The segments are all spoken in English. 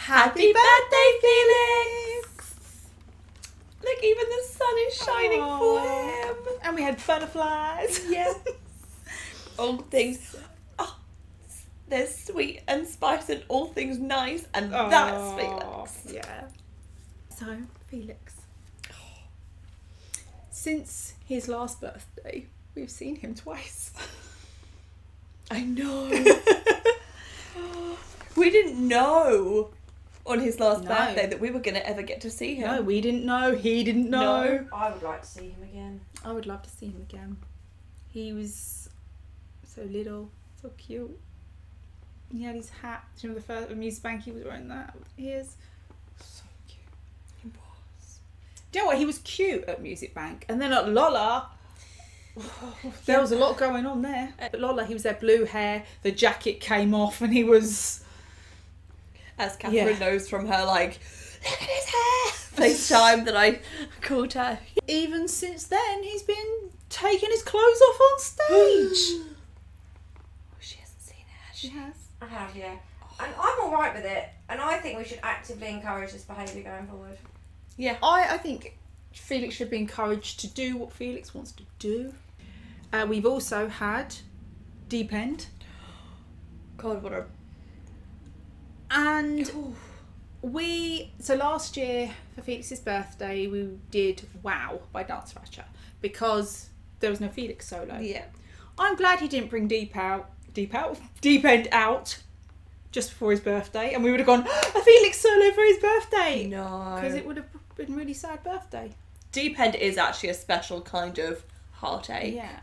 Happy birthday, Felix! Look, even the sun is shining for him. And we had butterflies. Yes. All things. Oh, there's sweet and spice and all things nice, and that's Felix. Yeah. So, Felix. Since his last birthday, we've seen him twice. I know. We didn't know on his last birthday that we were going to ever get to see him. No, we didn't know. He didn't know. No. I would like to see him again. I would love to see him again. He was so little, so cute. He had his hat. Do you remember the first music bank he was wearing that with ears? So cute. He was. Do you know what? He was cute at Music Bank. And then at Lola, there was a lot going on there. At Lola, he was there, blue hair, the jacket came off, and he was... As Catherine knows from her, like, look at his hair! FaceTime that I called her. Even since then, he's been taking his clothes off on stage. She hasn't seen it, has She has. I have, yeah. And I'm alright with it. And I think we should actively encourage this behaviour going forward. Yeah. I think Felix should be encouraged to do what Felix wants to do. We've also had Deep End. God, what a... And so last year for Felix's birthday we did Wow by Dance Thrasher because there was no Felix solo. Yeah. I'm glad he didn't bring Deep End out just before his birthday, and we would have gone a Felix solo for his birthday. No. Because it would have been a really sad birthday. Deep End is actually a special kind of heartache. Yeah.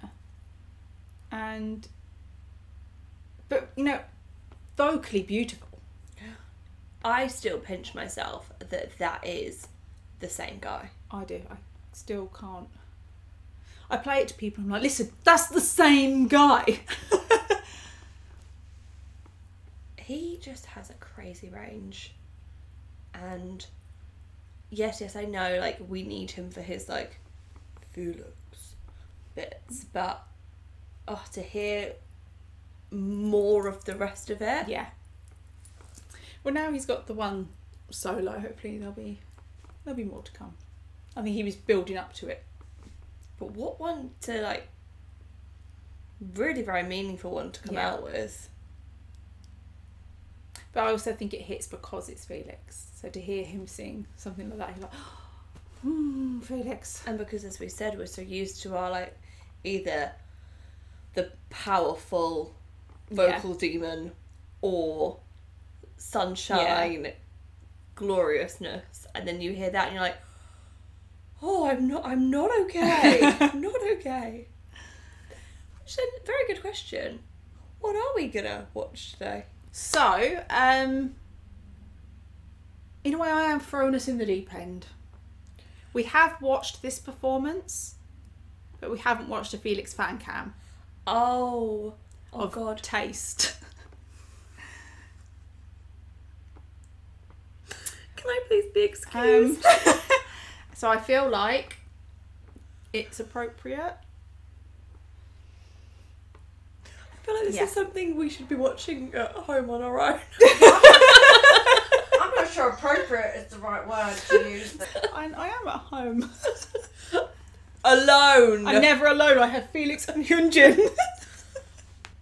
But you know, vocally beautiful. I still pinch myself that is the same guy. I do. I still can't. I play it to people. I'm like, listen, that's the same guy. He just has a crazy range. And yes, I know, like, we need him for his, like, Felix bits. But, to hear more of the rest of it. Yeah. Well, now he's got the one solo. Hopefully there'll be more to come. I think he was building up to it. But what one to, like, really very meaningful one to come out with. But I also think it hits because it's Felix. So to hear him sing something like that, you're like, Felix. And because, as we said, we're so used to our, like, either the powerful vocal demon or sunshine, gloriousness, and then you hear that and you're like, oh, I'm not okay. I'm not okay. Which is a very good question. What are we gonna watch today? So, in a way, I am throwing us in the deep end. We have watched this performance, but we haven't watched a Felix Fancam. Oh Of God. Taste. Can I please be excused? So I feel like it's appropriate. I feel like this is something we should be watching at home on our own. I'm not sure appropriate is the right word to use. But... I am at home. Alone. I'm never alone. I have Felix and Hyunjin.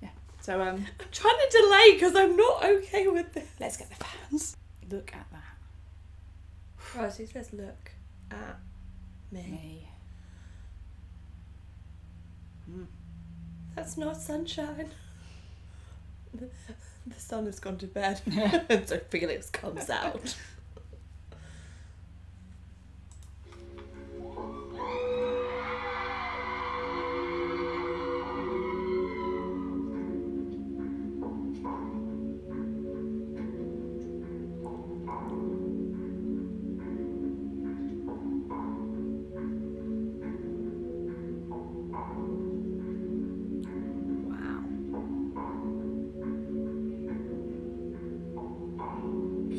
Yeah. So I'm trying to delay because I'm not okay with this. let's get the fans. Look at that. Rosie says, look at me. That's not sunshine. The sun has gone to bed. And so Felix comes out.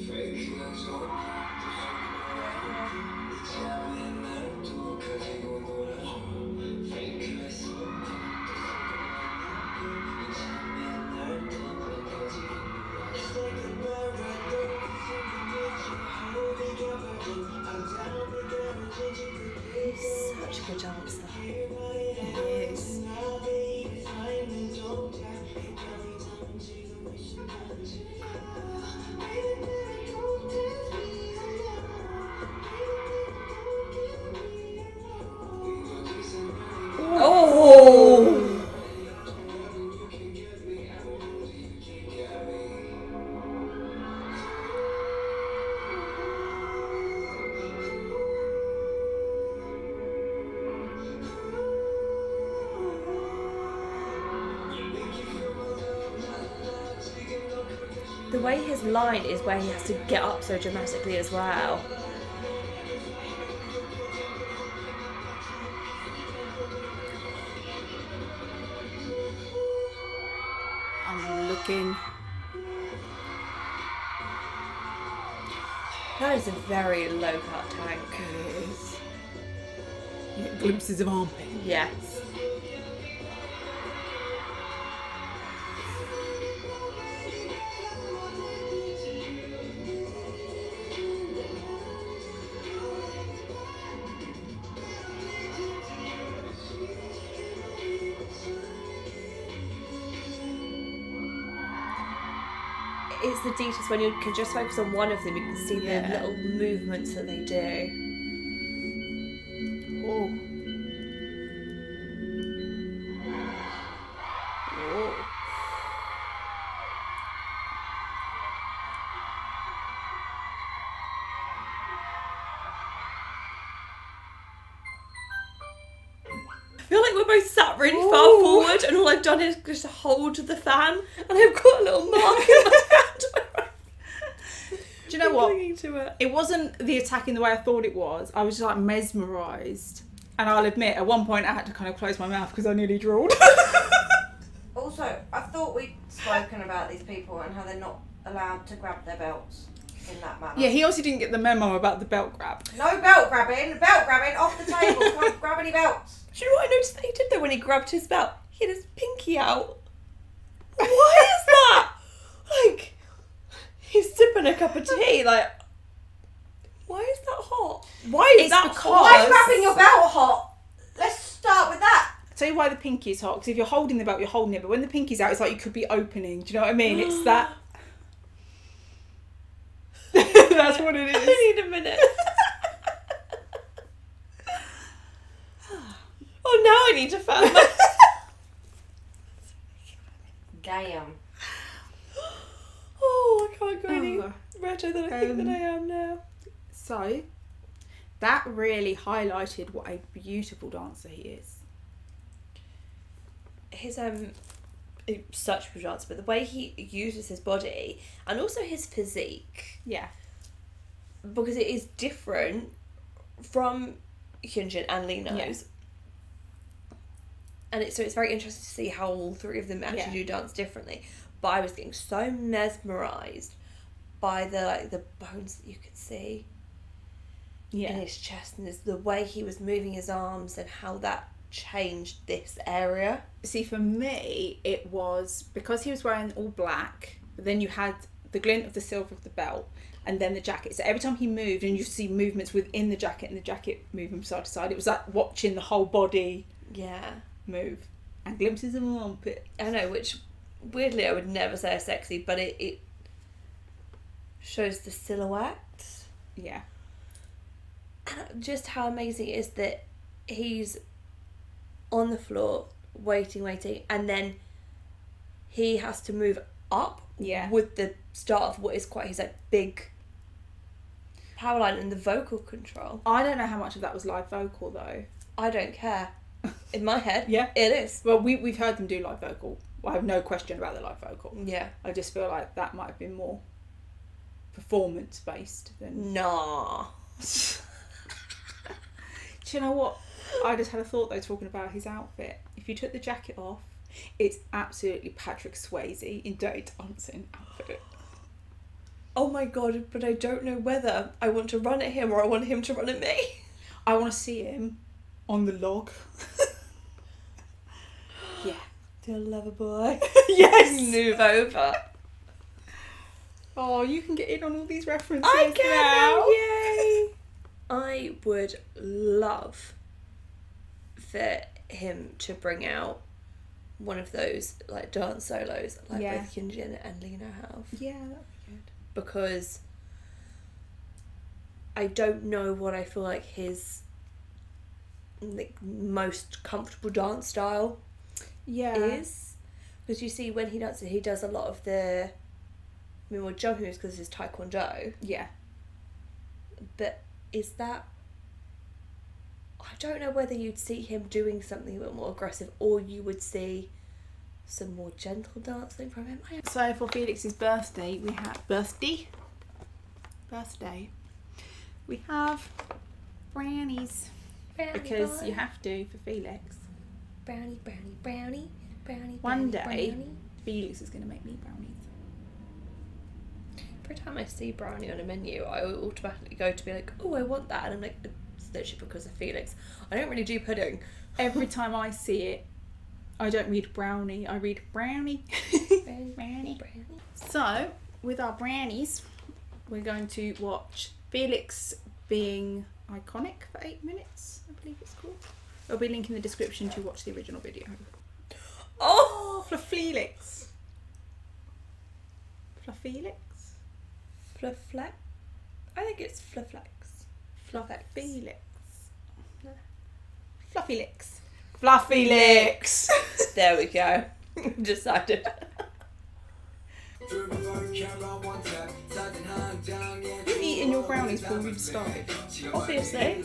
Faceless the way his line is where he has to get up so dramatically as well. I'm looking. That is a very low cut tank. It is. You get glimpses of armpit. Yes. It's the details when you can just focus on one of them, you can see the little movements that they do. Oh. Oh. I feel like we're both sat really far forward and all I've done is just hold the fan and I've got a little mark in my hand. Do you know what? To it. It wasn't the attack in the way I thought it was. I was just like mesmerised. And I'll admit, at one point I had to kind of close my mouth because I nearly drooled. Also, I thought we'd spoken about these people and how they're not allowed to grab their belts in that manner. Yeah, he also didn't get the memo about the belt grab. No belt grabbing. Belt grabbing off the table. Can't grab any belts. Do you know what I noticed that he did though when he grabbed his belt? He had his pinky out. Why is that? Like, he's sipping a cup of tea. Like, why is that hot? Why is that hot? Why is grabbing your belt hot? Let's start with that. I'll tell you why the pinky's hot. Because if you're holding the belt, you're holding it. But when the pinky's out, it's like you could be opening. Do you know what I mean? It's that. That's what it is. I need a minute. Oh, now I need to fan myself. Damn. Oh, I can't go any redder than I think that I am now. So, that really highlighted what a beautiful dancer he is. His such a good dancer, but the way he uses his body and also his physique. Yeah. Because it is different from Hyunjin and Lee Knows. Yeah. And it's very interesting to see how all three of them actually do dance differently. But I was getting so mesmerised by the bones that you could see in his chest and the way he was moving his arms and how that changed this area. See, for me, it was because he was wearing all black, but then you had the glint of the silver of the belt and then the jacket. So every time he moved and you see movements within the jacket and the jacket moving from side to side, it was like watching the whole body move. And glimpses of an armpit. I know, which weirdly I would never say is sexy, but it shows the silhouette. Yeah. And just how amazing it is that he's on the floor waiting, and then he has to move up with the start of what is quite his big power line and the vocal control. I don't know how much of that was live vocal though. I don't care. In my head, it is. Well, we've heard them do live vocal. I have no question about the live vocal. Yeah. I just feel like that might have been more performance based than. Nah. Do you know what? I just had a thought though, talking about his outfit. If you took the jacket off, it's absolutely Patrick Swayze in Dirty Dancing outfit. Oh my god, but I don't know whether I want to run at him or I want him to run at me. I want to see him on the log. Yeah. Do you love a boy? Yes! Move over. Oh, you can get in on all these references I can now. Yay! I would love for him to bring out one of those dance solos both Hyunjin and Lee Know have. Yeah, that'd be good. Because I don't know what I feel like his most comfortable dance style is. Because you see when he dances, he does a lot of the more jumping moves because it's taekwondo. Yeah. But is that... I don't know whether you'd see him doing something a bit more aggressive or you would see some more gentle dancing from him. So for Felix's birthday, we have we have brownies. Brownie Because boy. you have to for Felix. Brownie, brownie, brownie, brownie. One brownie, day, brownie. Felix is going to make me brownies. Every time I see brownie on a menu, I automatically go to be like, oh, I want that. And I'm like, it's literally because of Felix. I don't really do pudding. Every time I see it, I don't read brownie, I read brownie. Brownie. So, with our brownies, we're going to watch Felix Being Iconic for 8 minutes, I believe it's called. I'll be linking in the description to watch the original video. Oh! Fluffelix. Fluffelix? Fluffelix? I think it's Fluffelix. Fluffelix. No. Fluffelix. Fluffelix. There we go. Decided. You've eaten your brownies before we started. Obviously.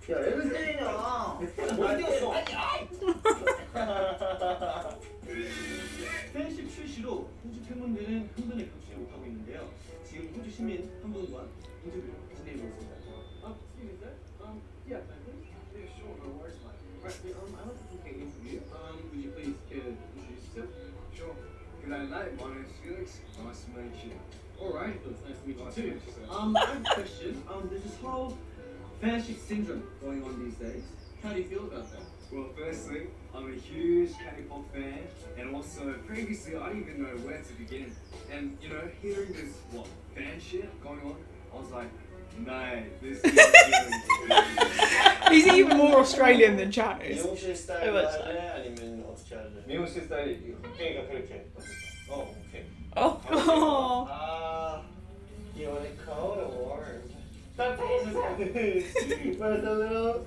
야, 애를 때리냐? 어디 갔어? 팬십 출시로 호주 팬분들은 한 분을 격추지 못하고 있는데요. 지금 호주 시민 한 분과 인터뷰를 진행해보겠습니다. Excuse me, sir. Yeah, yeah, sure, no worries, man. Right, I'd like to take an interview. Would you please introduce yourself? Sure. Good day, mate. My name's Felix. Nice to meet you. All right, Felix. Nice to meet you too. I have a question. There's this whole fanship syndrome going on these days. How do you feel about that? Well, firstly, I'm a huge K-pop fan, and also previously I didn't even know where to begin. And you know, hearing this fanship going on, I was like, mate, this is really He's even more Australian than Chad is. 미용실 스타일로 할래? 아니면 어떻게 할래? 미용실 스타일이 그러니까 그렇게. 오케이. Oh. Oh. You want it cold or warm? Where's the little?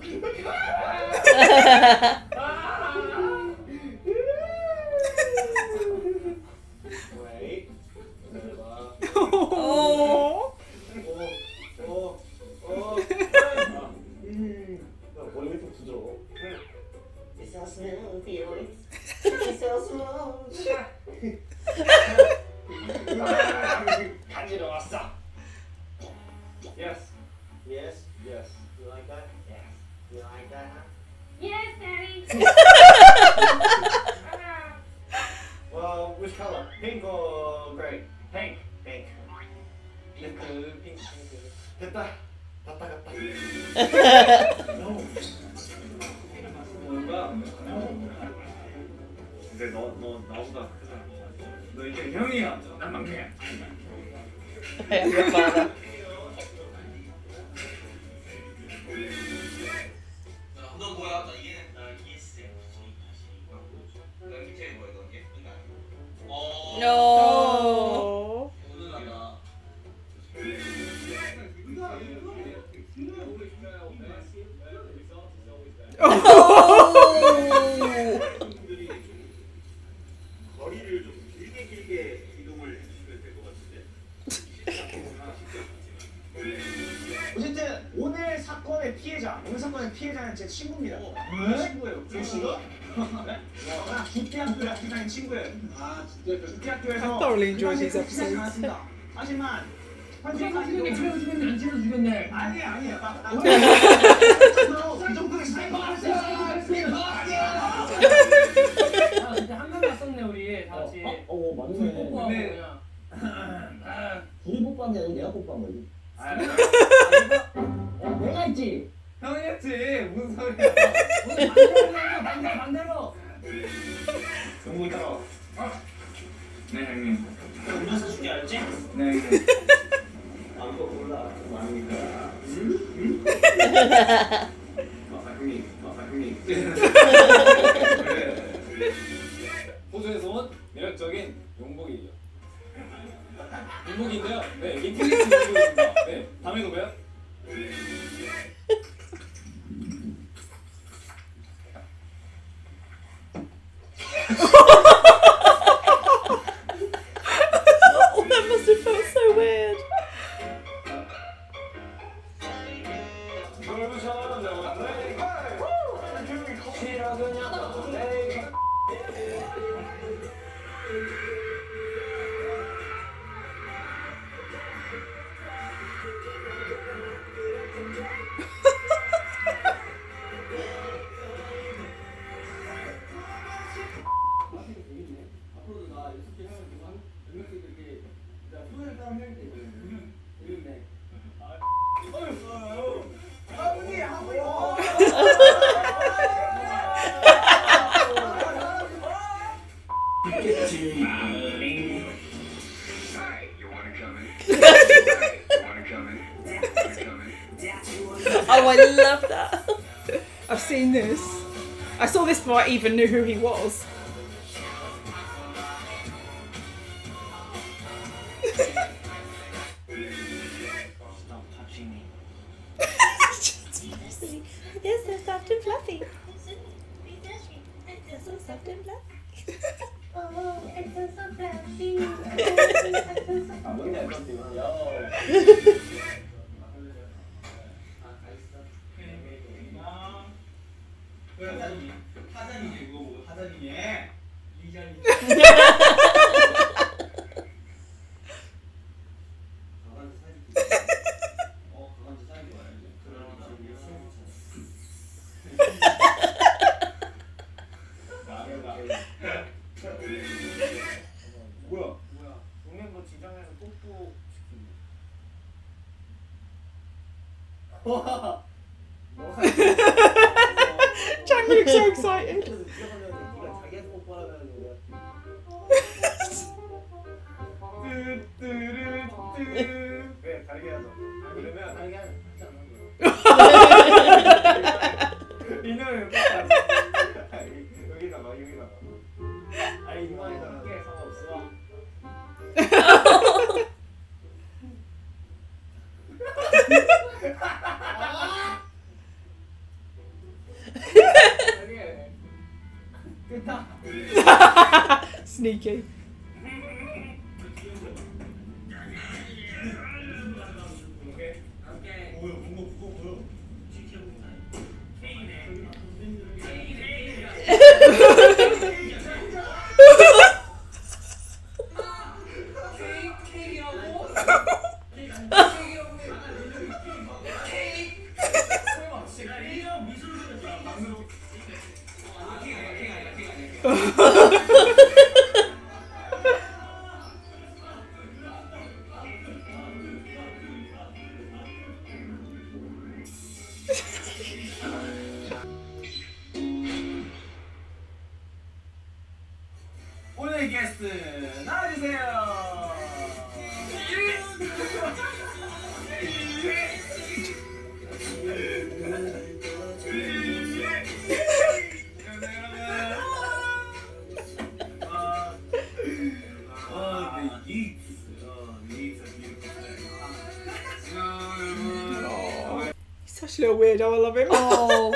Wait. Oh. 머리가 좀 부드러워. It so smooth, Felix. It's so smooth. 간지러웠어. Yes. Yes. Yes. You like that? Yes. You like that? Yes, Daddy. Well, which color? Pink or gray? Pink. Pink. 핑크. 됐다. 갔다. No. 근데 너 나보다 크잖아. 너 이제 형이야. 난 막내야. I am your father. 너 뭐야? 나 이게 ESM. 밑에 뭐야? 너 예쁜가? No. 오늘나가. 거리를 좀 길게 이동을 해주시면 될 것 같은데. 어쨌든 오늘 사건의 피해자는 제 친구입니다. 왜? 친구예요. 제 친구? 나 국대학교 다니는 친구예요. 아, 진짜 국대학교에서 thoroughly enjoyed these episodes. 않았습니다. 하지만 죽였네. 죽였네. 아니에요. 그 정도의 사이가 근데 한 명만 썼네 우리 다 같이. 맞네. 뽀뽀하고 근데 그냥. 둘이 뽀뽀한 게 아니고 내가 뽀뽀한 거지. 아, 내가 했지. 형이 했지. 무슨 소리야? 반대로. 너무 따라. 네 형님. 음료수 줄게 알지? 네 형님. 그거 몰라. 좀 많으니까. 형님. 호주에서 온 매력적인 용복이에요. 용복인데요. 네, 이게 필릭스 용복입니다. 네, 다음에 누구요? I've seen this. I saw this before I even knew who he was. Stop touching me. It's so soft and fluffy. It's so soft and fluffy. Oh, it's so fluffy. 아 뭔지 알 것 같아요. 하자니 그거 뭐 하자니 리자니. 강아지 사진. 강아지 사진 와야지. 뭐야? 동네 뭐 지장에서 뽀뽀 시킨대. 와. Jack looks so excited. 그래서 네가 자기한테 뽀뽀하라고 하는데. 왜 다르게 하죠? 그러면 다르게 하지 않는 거예요. 리노는 여기다가 여기다가. 아니 이만이다가 게 상관없어. Sneaky. 뭐야 뭔가 무거워 보여. 오늘의 게스트 나와주세요. He's such a little weirdo, I love him. Oh,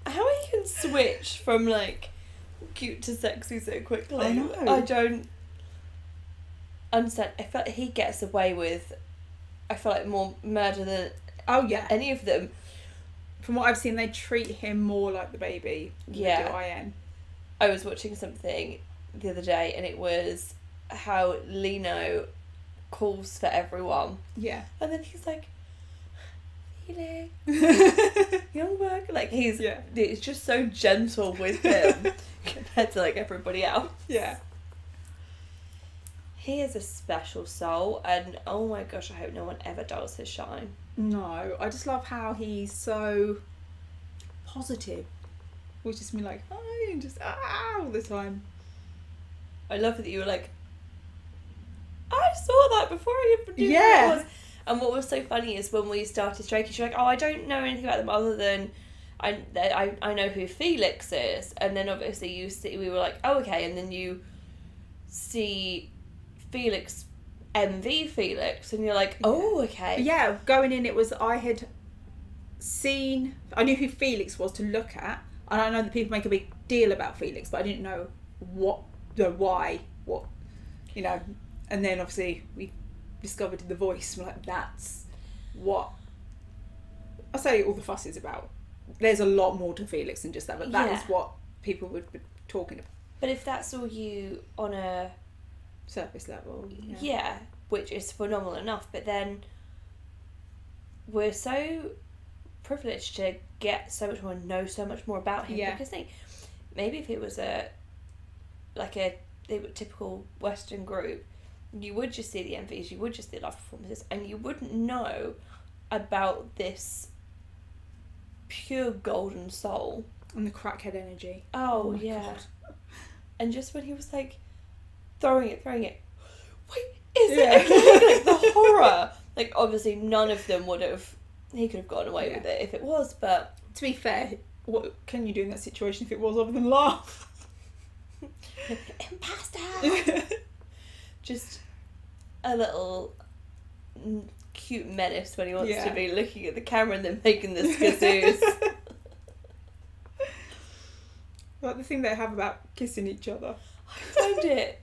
how he can switch from like cute to sexy so quickly. I know. I don't understand. I feel like he gets away with, I feel like, more murder than Oh yeah. any of them. From what I've seen, they treat him more like the baby. than they Yeah. do IN. I was watching something the other day and it was how Lino calls for everyone. Yeah. And then he's like, Felix, young work. Like he's, Yeah. it's just so gentle with him compared to like everybody else. Yeah. He is a special soul and oh my gosh, I hope no one ever dulls his shine. No, I just love how he's so positive. Which just me like, hi, and just all the time. I love that you were like, I saw that before I even knew Yeah. who it was. And what was so funny is when we started stroking, she was like, oh, I don't know anything about them other than I know who Felix is. And then obviously we were like, oh, okay. And then you see Felix, MV Felix, and you're like, oh, okay. Yeah, going in, it was, I knew who Felix was to look at. And I know that people make a big deal about Felix, but I didn't know why, and then obviously we discovered the voice. We're like, that's what I say all the fuss is about. There's a lot more to Felix than just that, but that Yeah. is what people would be talking about. But if that's all you on a Surface level. yeah, which is phenomenal enough, but then we're so privileged to get so much more and know so much more about him. Yeah. Because maybe if it was a typical Western group, you would just see the MVs, you would just see live performances, and you wouldn't know about this pure golden soul. And the crackhead energy. Oh, my yeah. God. And just when he was like throwing it, wait, is Yeah. it? Like the horror. Like obviously none of them he could have gotten away Yeah. with it if it was, but To be fair, what can you do in that situation if it was other than laugh? Imposter! Just a little cute menace when he wants to be looking at the camera and then making the skizoos. Like the thing they have about kissing each other. I find it.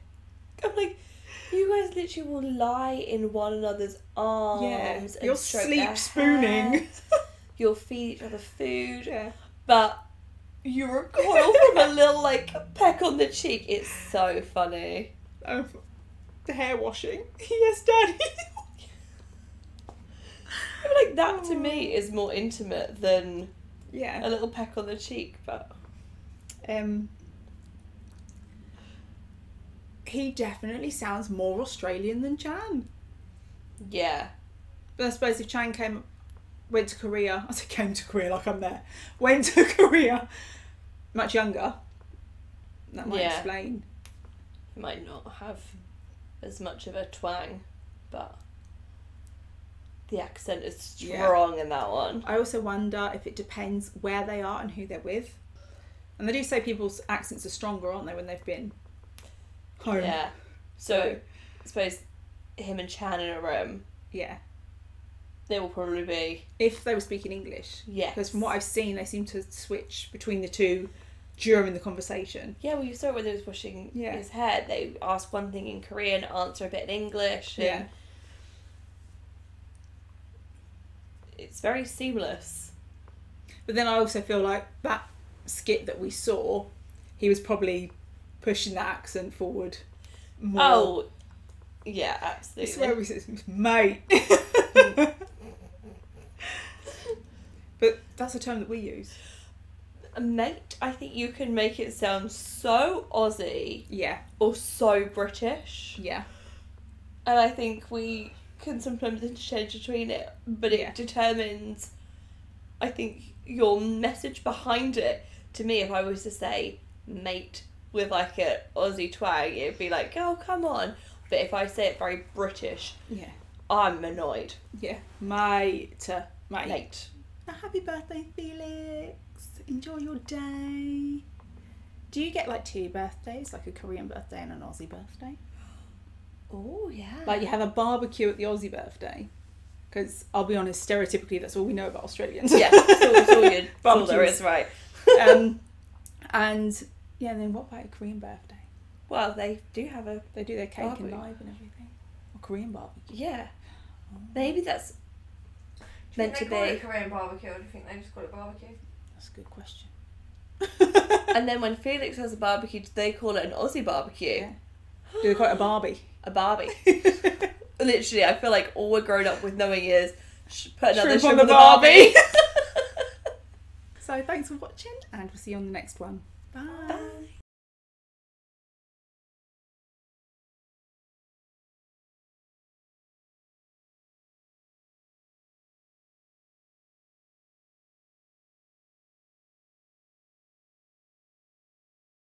I'm like, you guys literally will lie in one another's arms. And you'll stroke sleep their spooning. hair. You'll feed each other food. Yeah. But you recoil from a little like peck on the cheek. It's so funny. The hair washing. Yes, Daddy. I feel like that to me is more intimate than a little peck on the cheek, but he definitely sounds more Australian than Chan. Yeah. But I suppose if Chan went to Korea, I said came to Korea like I'm there, went to Korea much younger, that might explain. He might not have as much of a twang, but the accent is strong in that one. I also wonder if it depends where they are and who they're with. And they do say people's accents are stronger, aren't they, when they've been home? Yeah. So I suppose him and Chan in a room. Yeah. They will probably be... If they were speaking English. Yes. Because from what I've seen, they seem to switch between the two during the conversation. Yeah, well, you saw it when he was washing his hair. They ask one thing in Korean, answer a bit in English. And it's very seamless. But then I also feel like that skit that we saw, he was probably pushing that accent forward more. Oh, yeah, absolutely. It's where we say, mate. But that's a term that we use. Mate, I think you can make it sound so Aussie. Yeah. Or so British. Yeah. And I think we can sometimes interchange between it, but it determines, I think, your message behind it. To me, if I was to say mate with like a Aussie twang, it'd be like, oh, come on. But if I say it very British, I'm annoyed. Yeah. Mate. Mate. Happy birthday, Felix. Enjoy your day. Do you get like two birthdays, like a Korean birthday and an Aussie birthday? Oh, yeah. Like you have a barbecue at the Aussie birthday? Because I'll be honest, stereotypically, that's all we know about Australians. Yeah, it's all good. That's all there is, right. And then what about a Korean birthday? Well, they do have They do their cake barbecue. and live and everything. Or Korean barbecue. Yeah. Maybe that's meant to Do you think they call be. it Korean barbecue, or do you think they just call it barbecue? That's a good question. And then when Felix has a barbecue, do they call it an Aussie barbecue? Yeah. Do they call it a Barbie? A Barbie. Literally, I feel like all we're grown up with knowing is put another shrimp Shrimp on on the the Barbie. So thanks for watching, and we'll see you on the next one. Bye. Bye.